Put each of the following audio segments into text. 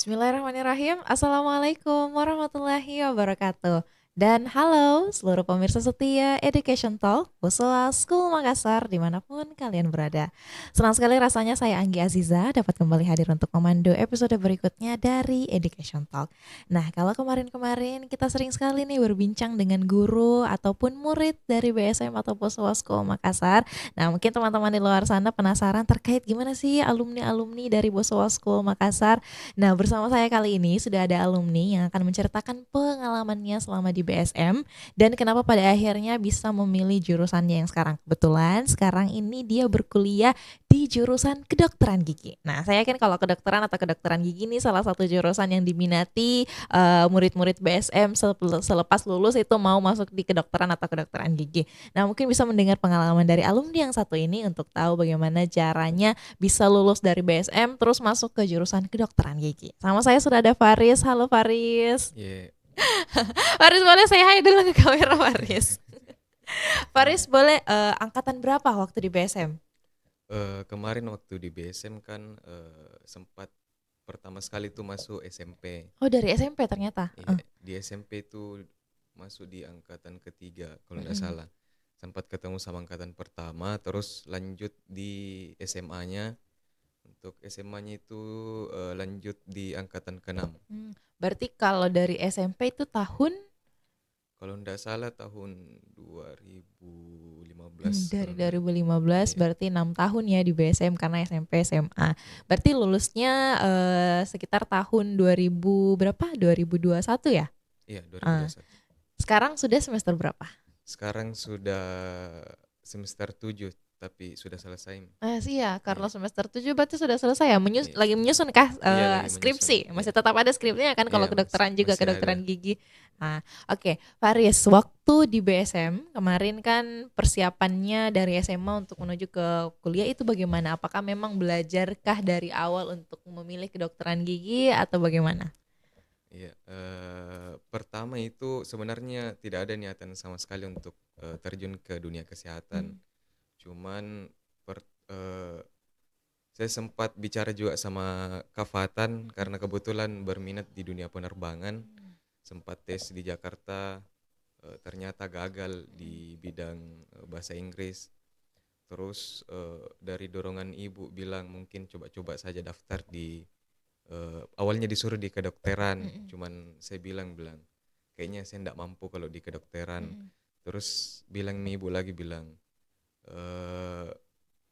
Bismillahirrahmanirrahim. Assalamualaikum warahmatullahi wabarakatuh. Dan halo seluruh pemirsa setia Education Talk Usul School Makassar dimanapun kalian berada. Senang sekali rasanya saya Anggi Aziza dapat kembali hadir untuk memandu episode berikutnya dari Education Talk. Nah, kalau kemarin-kemarin kita sering sekali nih berbincang dengan guru ataupun murid dari BSM atau Usul School Makassar. Nah, mungkin teman-teman di luar sana penasaran terkait gimana sih alumni-alumni dari Usul School Makassar. Nah, bersama saya kali ini sudah ada alumni yang akan menceritakan pengalamannya selama di BSM dan kenapa pada akhirnya bisa memilih jurusannya yang sekarang. Kebetulan sekarang ini dia berkuliah di jurusan kedokteran gigi. Nah, saya yakin kalau kedokteran atau kedokteran gigi ini salah satu jurusan yang diminati murid-murid BSM selepas lulus itu mau masuk di kedokteran atau kedokteran gigi. Nah, mungkin bisa mendengar pengalaman dari alumni yang satu ini untuk tahu bagaimana caranya bisa lulus dari BSM terus masuk ke jurusan kedokteran gigi. Sama saya sudah ada Faris. Halo Faris. Iya. Faris boleh saya hai dulu ke kamera Faris. Faris boleh angkatan berapa waktu di BSM? Kemarin waktu di BSM kan sempat pertama sekali tuh masuk SMP. Oh, dari SMP ternyata. Iya, di SMP tuh masuk di angkatan ketiga kalau nggak Mm-mm. salah. Sempat ketemu sama angkatan pertama, terus lanjut di SMA-nya. Untuk SMA-nya itu lanjut di angkatan keenam. Berarti kalau dari SMP itu tahun Kalau nggak salah tahun 2015 dari kalau nggak. 2015 Iya, berarti 6 tahun ya di BSM karena SMP SMA. iya, Berarti lulusnya sekitar tahun 2000 berapa? 2021 ya? iya, Ah, 2021. sekarang sudah semester berapa? Sekarang sudah semester 7 tapi sudah selesai. Sih ya, Iya, karena semester 7 berarti sudah selesai ya. iya. Lagi menyusun kah Iya lagi menyusun. skripsi? Iya. Masih tetap ada skripsinya kan kalau Iya, kedokteran juga masih ada. kedokteran gigi. Nah, oke. Faris, waktu di BSM kemarin kan persiapannya dari SMA untuk menuju ke kuliah itu bagaimana? Apakah memang belajarkah dari awal untuk memilih kedokteran gigi atau bagaimana? Iya, pertama itu sebenarnya tidak ada niatan sama sekali untuk terjun ke dunia kesehatan. Hmm. Cuman eh, saya sempat bicara juga sama Kak Fatan karena kebetulan berminat di dunia penerbangan. Sempat tes di Jakarta, ternyata gagal di bidang bahasa Inggris. Terus dari dorongan ibu bilang mungkin coba-coba saja daftar di awalnya disuruh di kedokteran, Mm-mm. cuman saya bilang kayaknya saya tidak mampu kalau di kedokteran. Mm-mm. Terus bilang nih ibu lagi bilang eh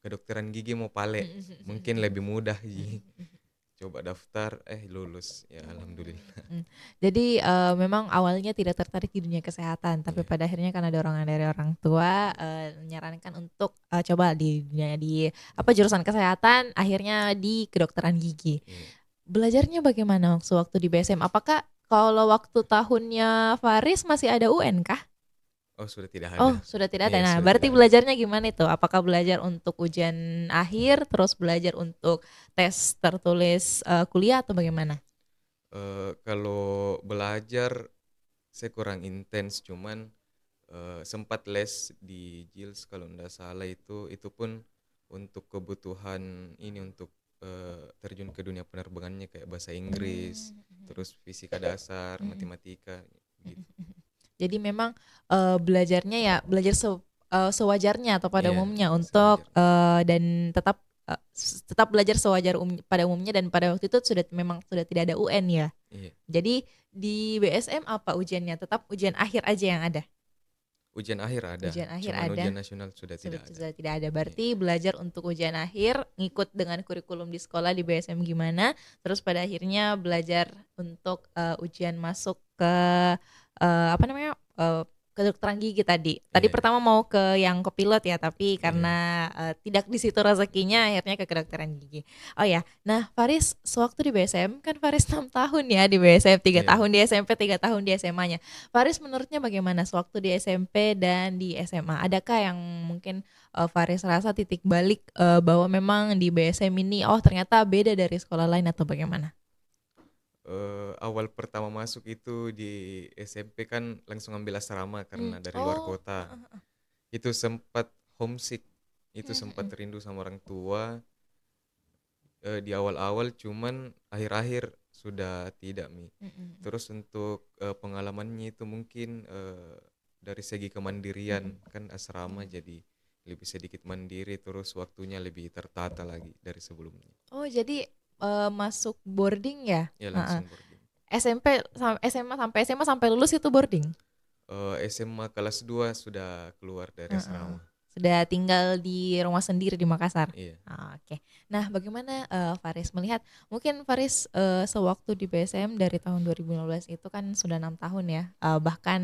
kedokteran gigi mau pale, mungkin Mm-mm. lebih mudah Ji. Mm-mm. Coba daftar, lulus ya alhamdulillah. Hmm. Jadi memang awalnya tidak tertarik di dunia kesehatan, tapi Iya, pada akhirnya karena dorongan dari orang tua menyarankan untuk coba di dunia di apa jurusan kesehatan, akhirnya di kedokteran gigi. iya. Belajarnya bagaimana waktu di BSM? Apakah kalau waktu tahunnya Faris masih ada UN kah? Oh sudah tidak Oh, ada. sudah tidak ada. Iya Nah, sudah berarti tidak ada. belajarnya gimana itu? Apakah belajar untuk ujian akhir, terus belajar untuk tes tertulis kuliah atau bagaimana? Kalau belajar saya kurang intens, cuman sempat les di JILS kalau tidak salah, itu pun untuk kebutuhan ini untuk terjun ke dunia penerbangannya kayak bahasa Inggris, Hmm. terus fisika dasar, Mm-mm. matematika gitu. Jadi memang belajarnya ya belajar sewajarnya atau pada Iya, umumnya untuk sewajarnya. dan tetap belajar pada umumnya dan pada waktu itu sudah memang sudah tidak ada UN ya. Iya. Jadi di BSM apa ujiannya? Tetap ujian akhir aja yang ada. Ujian akhir ada, Ujian akhir cuman ada. ujian nasional sudah Sudah, tidak ada. sudah tidak ada. Iya. Berarti belajar untuk ujian akhir, ngikut dengan kurikulum di sekolah di BSM gimana, terus pada akhirnya belajar untuk ujian masuk ke apa namanya? Kedokteran gigi tadi. Tadi Iya, pertama mau ke yang ke pilot ya, tapi iya, karena tidak di situ rezekinya akhirnya ke kedokteran gigi. Oh ya. Nah, Faris sewaktu di BSM kan Faris 6 tahun ya di BSM, 3 iya. tahun di SMP, 3 tahun di SMA-nya. Faris menurutnya bagaimana sewaktu di SMP dan di SMA? Adakah yang mungkin Faris rasa titik balik bahwa memang di BSM ini oh ternyata beda dari sekolah lain atau bagaimana? Awal pertama masuk itu di SMP kan langsung ambil asrama karena dari luar Oh. kota. Itu sempat homesick, itu sempat Mm-mm. rindu sama orang tua di awal-awal, cuman akhir-akhir sudah tidak Mi. Mm-mm. Terus untuk pengalamannya itu mungkin dari segi kemandirian, Mm-mm. kan asrama jadi lebih sedikit mandiri, terus waktunya lebih tertata lagi dari sebelumnya. Oh, jadi masuk boarding ya? Ya Heeh. langsung boarding. SMA sampai lulus itu boarding. SMA kelas 2 sudah keluar dari Heeh. asrama. Sudah tinggal di rumah sendiri di Makassar. Iya. Ah, oke. Nah, bagaimana Faris melihat? Mungkin Faris sewaktu di BSM dari tahun 2015 itu kan sudah 6 tahun ya. Bahkan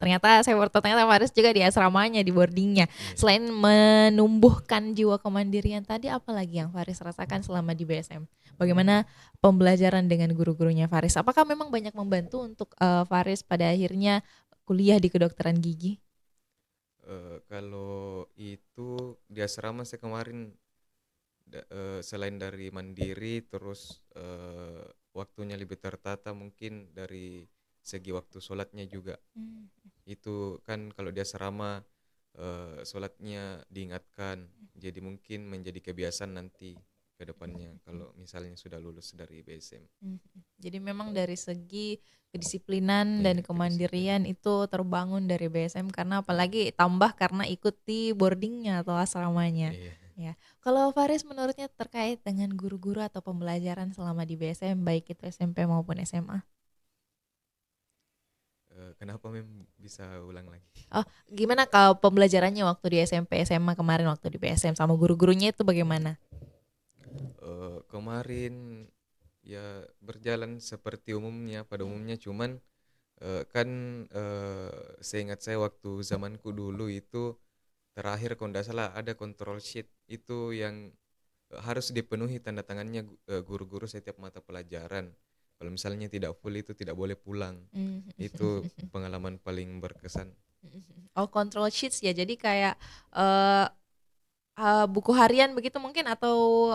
ternyata saya baru tahu ternyata Faris juga di asramanya, di boardingnya. Iya. Selain menumbuhkan jiwa kemandirian tadi, apa lagi yang Faris rasakan selama di BSM? Bagaimana pembelajaran dengan guru-gurunya Faris? Apakah memang banyak membantu untuk Faris pada akhirnya kuliah di kedokteran gigi? Kalau itu di asrama saya kemarin selain dari mandiri, terus waktunya lebih tertata, mungkin dari segi waktu sholatnya juga. Hmm. Itu kan kalau di asrama sholatnya diingatkan, jadi mungkin menjadi kebiasaan nanti ke depannya kalau misalnya sudah lulus dari BSM. Mhm. Jadi memang dari segi kedisiplinan dan Iya, kedisiplinan. kemandirian itu terbangun dari BSM karena apalagi tambah karena ikuti boardingnya atau asramanya. Iya. Ya, kalau Faris menurutnya terkait dengan guru-guru atau pembelajaran selama di BSM baik itu SMP maupun SMA. Kenapa bisa ulang lagi? Oh, gimana kalau pembelajarannya waktu di SMP SMA kemarin waktu di BSM sama guru-gurunya itu bagaimana? Kemarin ya berjalan seperti umumnya pada umumnya, cuman kan seingat saya waktu zamanku dulu itu terakhir kalau tidak salah ada control sheet itu yang harus dipenuhi tanda tangannya guru-guru setiap mata pelajaran. Kalau misalnya tidak full itu tidak boleh pulang. Mhm. Itu pengalaman paling berkesan. Oh, control sheets ya. Jadi kayak eh buku harian begitu mungkin atau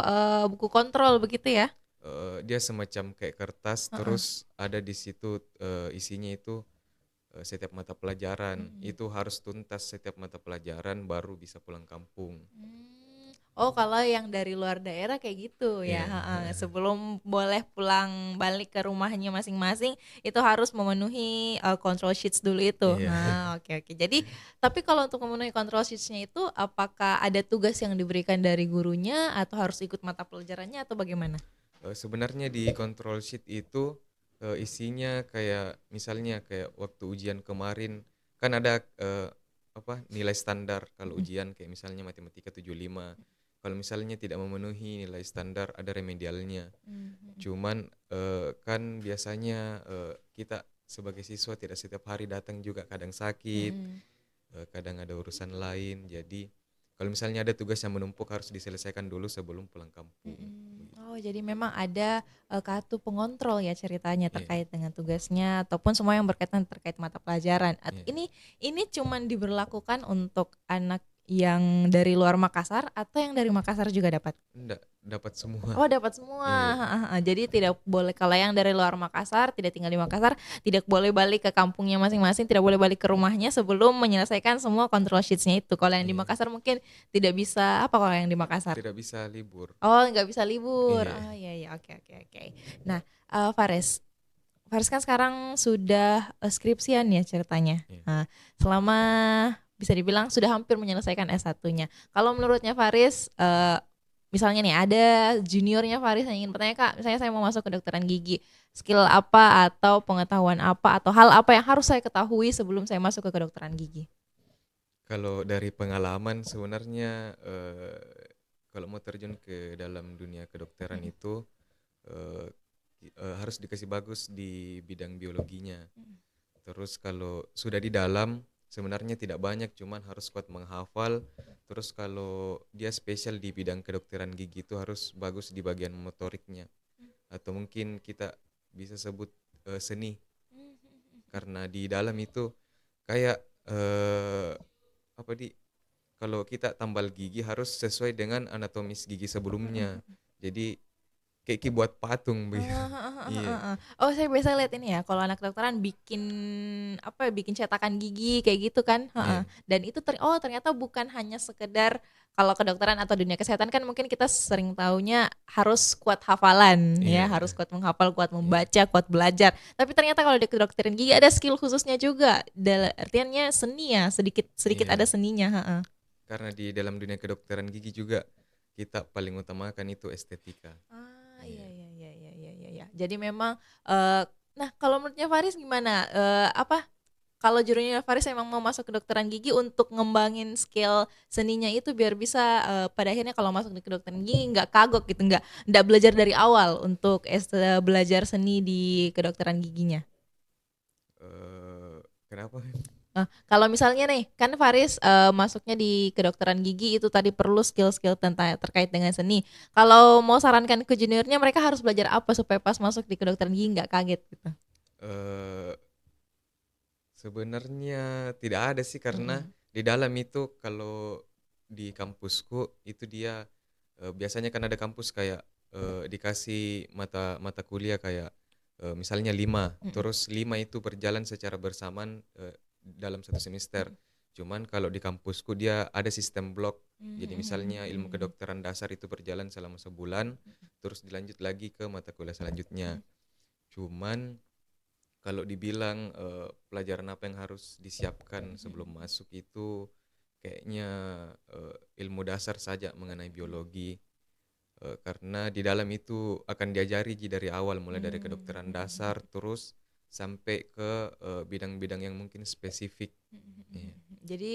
buku kontrol begitu ya? Dia semacam kayak kertas, Heeh. terus ada di situ isinya itu setiap mata pelajaran. Mm-mm. Itu harus tuntas setiap mata pelajaran baru bisa pulang kampung. Hmm. Oh, kalau yang dari luar daerah kayak gitu ya. Iya. Heeh. Sebelum boleh pulang balik ke rumahnya masing-masing, itu harus memenuhi control sheets dulu itu. Iya. Nah, oke oke. Jadi, tapi kalau untuk memenuhi control sheetsnya itu, apakah ada tugas yang diberikan dari gurunya atau harus ikut mata pelajarannya atau bagaimana? Sebenarnya di control sheet itu isinya kayak misalnya kayak waktu ujian kemarin kan ada apa nilai standar kalau Mm-mm. ujian kayak misalnya matematika 75. Kalau misalnya tidak memenuhi nilai standar ada remedialnya. Mhm. Cuman kan biasanya kita sebagai siswa tidak setiap hari datang juga, kadang sakit, Mm-mm. kadang ada urusan lain. Jadi kalau misalnya ada tugas yang menumpuk harus diselesaikan dulu sebelum pulang kampung. Mm-mm. Begitu. Oh, jadi memang ada kartu pengontrol ya ceritanya Iya, terkait dengan tugasnya ataupun semua yang berkaitan terkait mata pelajaran. iya. Ini cuman diberlakukan untuk anak yang dari luar Makassar atau yang dari Makassar juga dapat? Enggak, dapat semua. Oh, dapat semua. Iya, Jadi tidak boleh kalau yang dari luar Makassar tidak tinggal di Makassar, tidak boleh balik ke kampungnya masing-masing, tidak boleh balik ke rumahnya sebelum menyelesaikan semua control sheets-nya itu. Kalau yang di iya. Makassar mungkin tidak bisa apa kalau yang di Makassar? Tidak bisa libur. Oh, nggak bisa libur. Iya, Oh, iya iya, oke oke oke. Nah, Faris, Faris kan sekarang sudah skripsian ya ceritanya. iya. Nah, selama bisa dibilang sudah hampir menyelesaikan S1-nya. Kalau menurutnya Faris, misalnya nih ada juniornya Faris yang ingin bertanya, Kak, misalnya saya mau masuk ke kedokteran gigi, skill apa atau pengetahuan apa atau hal apa yang harus saya ketahui sebelum saya masuk ke kedokteran gigi? Kalau dari pengalaman sebenarnya kalau mau terjun ke dalam dunia kedokteran Mm, itu eh, harus dikasih bagus di bidang biologinya. mm, Terus kalau sudah di dalam sebenarnya tidak banyak, cuman harus kuat menghafal. Terus kalau dia spesial di bidang kedokteran gigi itu harus bagus di bagian motoriknya. Atau mungkin kita bisa sebut seni, karena di dalam itu kayak apa di kalau kita tambal gigi harus sesuai dengan anatomis gigi mm, mm, sebelumnya. mm. Jadi kayak buat patung Oh, begitu. heeh heeh Iya, heeh. Oh, saya biasa lihat ini ya, kalau anak kedokteran bikin, apa ya, bikin cetakan gigi kayak gitu kan, heeh. iya, Dan itu ternyata bukan hanya sekedar kalau kedokteran atau dunia kesehatan kan mungkin kita sering taunya harus kuat hafalan ya, harus iya, kuat menghafal, kuat iya, membaca, kuat belajar. Tapi ternyata kalau di kedokteran gigi ada skill khususnya juga, artiannya seni ya, sedikit sedikit ada iya. seninya, heeh. Karena di dalam dunia kedokteran gigi juga kita paling utamakan itu estetika. Ah, iya Iya. iya iya iya iya iya iya. Jadi memang, nah kalau menurutnya Faris gimana, apa, kalau jurunya Faris emang mau masuk kedokteran gigi untuk ngembangin skill seninya itu biar bisa, pada akhirnya kalau masuk di kedokteran gigi nggak kagok gitu, nggak belajar dari awal untuk belajar seni di kedokteran giginya? Kenapa? Kalau misalnya nih, kan Faris, masuknya di kedokteran gigi itu tadi perlu skill-skill terkait dengan seni. Kalau mau sarankan ke juniornya mereka harus belajar apa supaya pas masuk di kedokteran gigi nggak kaget gitu? Eh, Sebenarnya tidak ada sih, karena Mhm, di dalam itu kalau di kampusku itu dia biasanya kan ada kampus kayak dikasih mata mata kuliah kayak misalnya 5, mhm, terus 5 itu berjalan secara bersamaan dalam satu semester. mhm. Cuman kalau di kampusku dia ada sistem blok. Jadi Mhm mhm misalnya ilmu mhm kedokteran dasar itu berjalan selama sebulan, terus dilanjut lagi ke mata kuliah selanjutnya. mhm. Cuman kalau dibilang pelajaran apa yang harus disiapkan sebelum masuk itu kayaknya ilmu dasar saja mengenai biologi. Karena di dalam itu akan diajari dari awal, mulai dari kedokteran dasar terus sampai ke bidang-bidang yang mungkin spesifik. Iya, Jadi,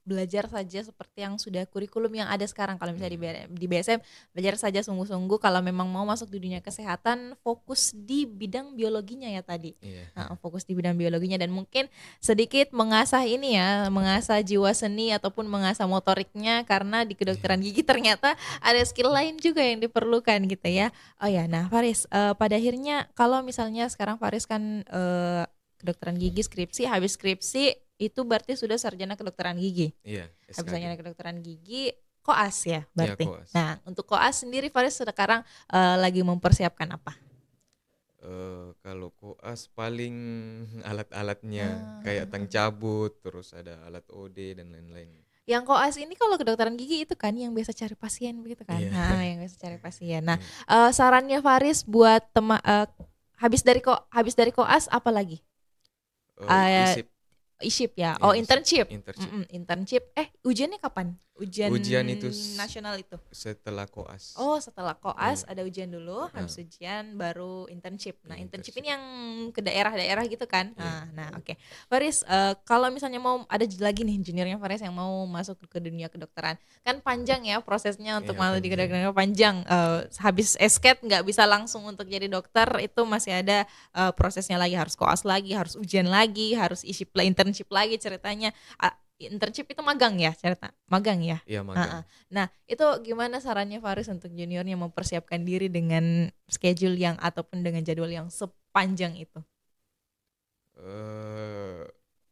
belajar saja seperti yang sudah kurikulum yang ada sekarang kalau misalnya iya, di BSM belajar saja sungguh-sungguh kalau memang mau masuk di dunia kesehatan fokus di bidang biologinya ya tadi, iya, heeh, fokus di bidang biologinya dan mungkin sedikit mengasah ini ya, mengasah jiwa seni ataupun mengasah motoriknya karena di kedokteran iya, gigi ternyata ada skill lain juga yang diperlukan gitu iya, ya. Oh ya, nah Faris, pada akhirnya kalau misalnya sekarang Faris kan, kedokteran gigi skripsi, habis skripsi itu berarti sudah sarjana kedokteran gigi. iya, Habis SKG. sarjana kedokteran gigi, koas ya Iya, berarti. koas. Nah, untuk koas sendiri Faris sekarang lagi mempersiapkan apa? Kalau koas paling alat-alatnya kayak tang Heeh. cabut, terus ada alat OD dan lain-lain. Yang koas ini kalau kedokteran gigi itu kan yang biasa cari pasien begitu kan? Iya, Nah, yang biasa cari pasien. Nah, iya. sarannya Faris buat habis dari koas apa lagi? Eh, ISIP, E-ship ya? iya Oh, ISIP, internship. internship. Internship. Ujiannya kapan? Ujian Ujian itu nasional itu? setelah koas. Oh, setelah koas Iya, ada ujian dulu, ah, habis ujian baru internship. Nah, iya internship internship. ini yang ke daerah-daerah gitu kan? Iya, Nah, oke. Faris, kalau misalnya mau ada lagi nih juniornya Faris yang mau masuk ke dunia kedokteran, kan panjang ya prosesnya untuk iya masuk di panjang. kedokteran panjang. Habis esket nggak bisa langsung untuk jadi dokter, itu masih ada prosesnya lagi, harus koas lagi, harus ujian lagi, harus isi internship lagi ceritanya. Internship itu magang ya cerita, magang ya. Iya magang. Heeh. Nah, itu gimana sarannya Faris untuk juniornya mempersiapkan diri dengan schedule yang ataupun dengan jadwal yang sepanjang itu? eh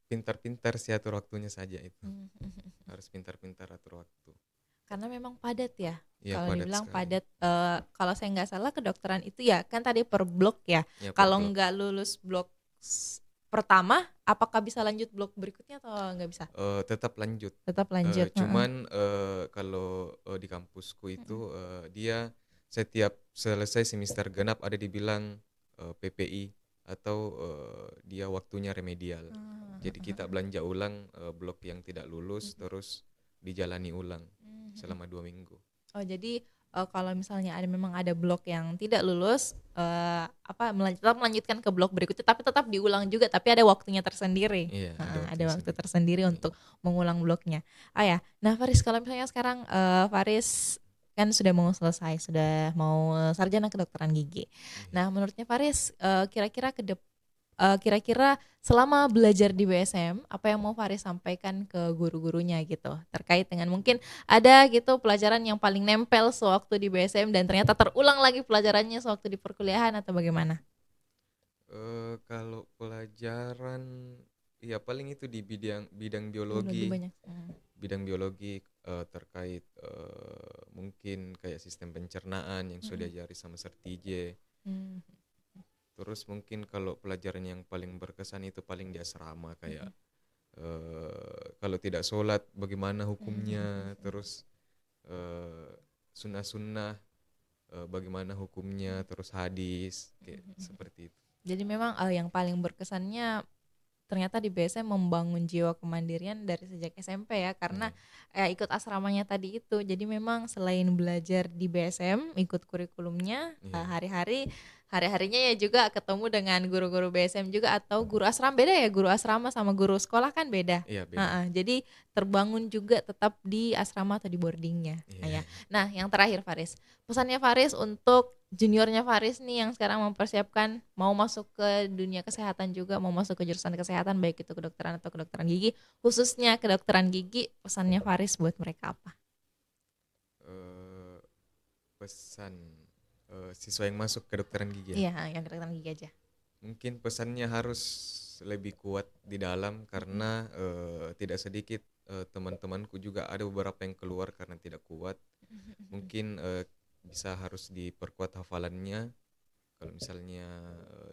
Pintar-pintar sih atur waktunya saja itu. Hmm. Harus pintar-pintar atur waktu. Karena memang padat ya. Iya Kalau padat dibilang sekali. padat, kalau saya nggak salah kedokteran itu ya kan tadi per blok ya. Ya per Kalau blok. nggak lulus blok pertama, apakah bisa lanjut blok berikutnya atau nggak bisa? Tetap lanjut. Tetap lanjut. Heeh. Cuman kalau di kampusku itu dia setiap selesai semester genap ada dibilang PPI atau dia waktunya remedial. Jadi kita belanja ulang blok yang tidak lulus terus dijalani ulang selama 2 minggu. Oh jadi, kalau misalnya memang ada blok yang tidak lulus, tetap melanjutkan ke blok berikutnya tapi tetap diulang juga tapi ada waktunya tersendiri. Iya, ada Heeh, ada waktunya waktu sendiri. tersendiri Iya. untuk mengulang bloknya. Ya. Nah Faris kalau misalnya sekarang, Faris kan sudah mau selesai, sudah mau sarjana kedokteran gigi. Iya. Nah menurutnya Faris, kira-kira selama belajar di BSM, apa yang mau Faris sampaikan ke guru-gurunya gitu, terkait dengan mungkin ada gitu pelajaran yang paling nempel sewaktu di BSM dan ternyata terulang lagi pelajarannya sewaktu di perkuliahan atau bagaimana? Kalau pelajaran ya paling itu di bidang bidang Biologi biologi. banyak. Bidang biologi terkait mungkin kayak sistem pencernaan yang sudah diajari sama Sertije. Hmm. Terus mungkin kalau pelajaran yang paling berkesan itu paling di asrama kayak kalau tidak sholat bagaimana hukumnya, terus sunnah-sunnah bagaimana hukumnya, terus hadis kayak seperti itu. Jadi memang yang paling berkesannya ternyata di BSM membangun jiwa kemandirian dari sejak SMP ya, karena ikut asramanya tadi itu. Jadi memang selain belajar di BSM, ikut kurikulumnya, hari-harinya ya juga ketemu dengan guru-guru BSM juga, atau guru asrama. Beda ya, guru asrama sama guru sekolah kan beda. Iya, beda. Jadi terbangun juga tetap di asrama atau di boardingnya. Nah, yang terakhir Faris, pesannya Faris untuk juniornya Faris nih yang sekarang mempersiapkan mau masuk ke dunia kesehatan juga, mau masuk ke jurusan kesehatan, baik itu kedokteran atau kedokteran gigi, khususnya kedokteran gigi, pesannya Faris buat mereka apa? Pesan siswa yang masuk kedokteran gigi ya? Iya, yang kedokteran gigi aja. Mungkin pesannya harus lebih kuat di dalam, karena tidak sedikit teman-temanku juga ada beberapa yang keluar karena tidak kuat. Mungkin bisa harus diperkuat hafalannya. Kalau misalnya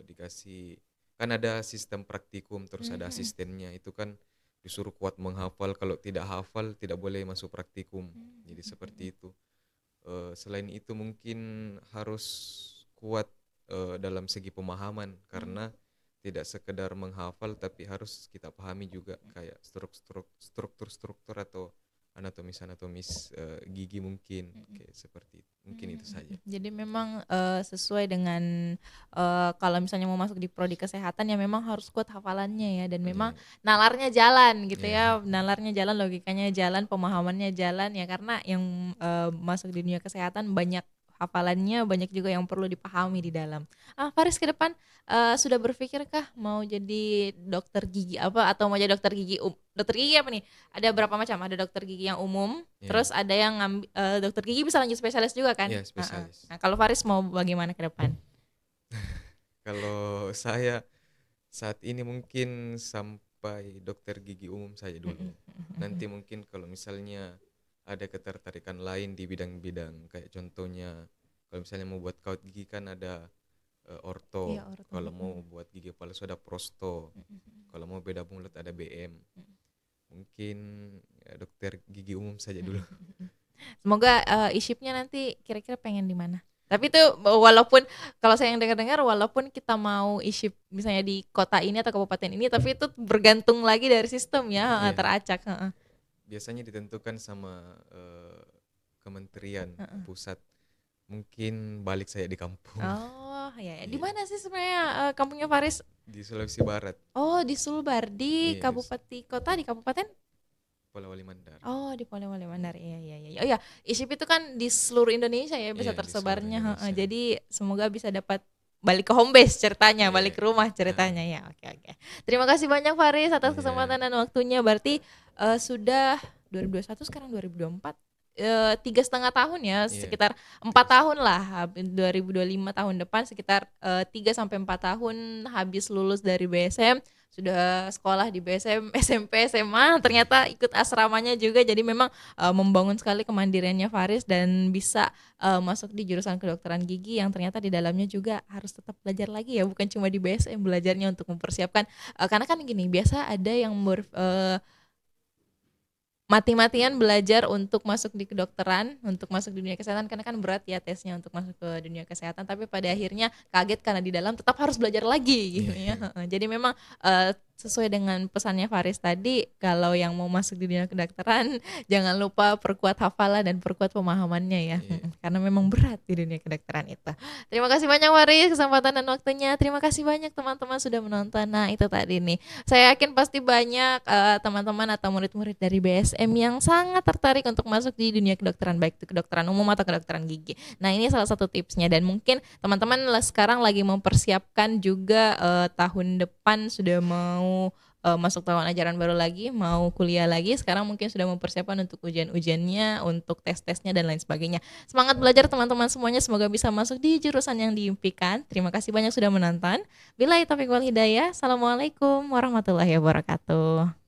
dikasih, kan ada sistem praktikum, terus ada asistennya, itu kan disuruh kuat menghafal. Kalau tidak hafal tidak boleh masuk praktikum. Jadi seperti itu. Selain itu mungkin harus kuat dalam segi pemahaman, karena tidak sekedar menghafal tapi harus kita pahami juga kayak struktur atau anatomis gigi mungkin kayak seperti itu. Mungkin itu saja. Jadi memang sesuai dengan kalau misalnya mau masuk di prodi kesehatan ya memang harus kuat hafalannya ya, dan memang nalarnya jalan gitu ya, nalarnya jalan, logikanya jalan, pemahamannya jalan ya, karena yang masuk di dunia kesehatan banyak hafalannya, banyak juga yang perlu dipahami di dalam. Faris ke depan sudah berpikirkah mau jadi dokter gigi apa, atau mau jadi dokter gigi dokter gigi apa nih? Ada berapa macam? Ada dokter gigi yang umum, terus ada yang dokter gigi bisa lanjut spesialis juga kan? Iya, spesialis. Nah, kalau Faris mau bagaimana ke depan? Kalau saya saat ini mungkin sampai dokter gigi umum saja dulu. Nanti mungkin kalau misalnya ada ketertarikan lain di bidang-bidang, kayak contohnya kalau misalnya mau buat kawat gigi kan ada orto. Kalau mau buat gigi palsu ada prosto. Kalau mau beda mulut ada BM. Mungkin dokter gigi umum saja dulu. Semoga ishipnya nanti kira-kira pengen di mana. Tapi itu walaupun kalau saya yang dengar-dengar, walaupun kita mau iship misalnya di kota ini atau kabupaten ini, tapi itu bergantung lagi dari sistem ya, teracak. Biasanya ditentukan sama kementerian pusat. Mungkin balik saya di kampung. Oh ya. Di mana sih sebenarnya kampungnya Faris? Di Sulawesi Barat. Oh, di Sulbar, di kabupaten kota, di kabupaten Polewali Mandar. Oh, di Polewali Mandar. Iya. Oh ya, ISIP itu kan di seluruh Indonesia ya, bisa tersebarnya. Jadi semoga bisa dapat balik ke home base ceritanya, balik ke rumah ceritanya ya. Oke. Terima kasih banyak Faris atas kesempatan dan waktunya. Berarti sudah 2021, sekarang 2024, 3,5 tahun ya, sekitar 4 tahun lah. 2025 tahun depan sekitar 3-4 tahun habis lulus dari BSM, sudah sekolah di BSM, SMP, SMA, ternyata ikut asramanya juga. Jadi memang membangun sekali kemandiriannya Faris, dan bisa masuk di jurusan kedokteran gigi yang ternyata di dalamnya juga harus tetap belajar lagi ya, bukan cuma di BSM belajarnya untuk mempersiapkan, karena kan gini, biasa ada yang mati-matian belajar untuk masuk di kedokteran, untuk masuk di dunia kesehatan, karena kan berat ya tesnya untuk masuk ke dunia kesehatan, tapi pada akhirnya kaget karena di dalam tetap harus belajar lagi gitu ya. Jadi memang sesuai dengan pesannya Faris tadi, kalau yang mau masuk di dunia kedokteran jangan lupa perkuat hafalan dan perkuat pemahamannya ya, karena memang berat di dunia kedokteran itu. Terima kasih banyak Faris kesempatan dan waktunya. Terima kasih banyak teman-teman sudah menonton. Nah itu tadi nih, saya yakin pasti banyak teman-teman atau murid-murid dari BSM yang sangat tertarik untuk masuk di dunia kedokteran, baik itu kedokteran umum atau kedokteran gigi. Nah ini salah satu tipsnya, dan mungkin teman-teman sekarang lagi mempersiapkan juga tahun depan sudah mau masuk tahun ajaran baru lagi, mau kuliah lagi, sekarang mungkin sudah mempersiapkan untuk ujian-ujiannya, untuk tes-tesnya dan lain sebagainya. Semangat belajar teman-teman semuanya, semoga bisa masuk di jurusan yang diimpikan. Terima kasih banyak sudah menonton. Billahi taufiq wal hidayah. Assalamualaikum warahmatullahi wabarakatuh.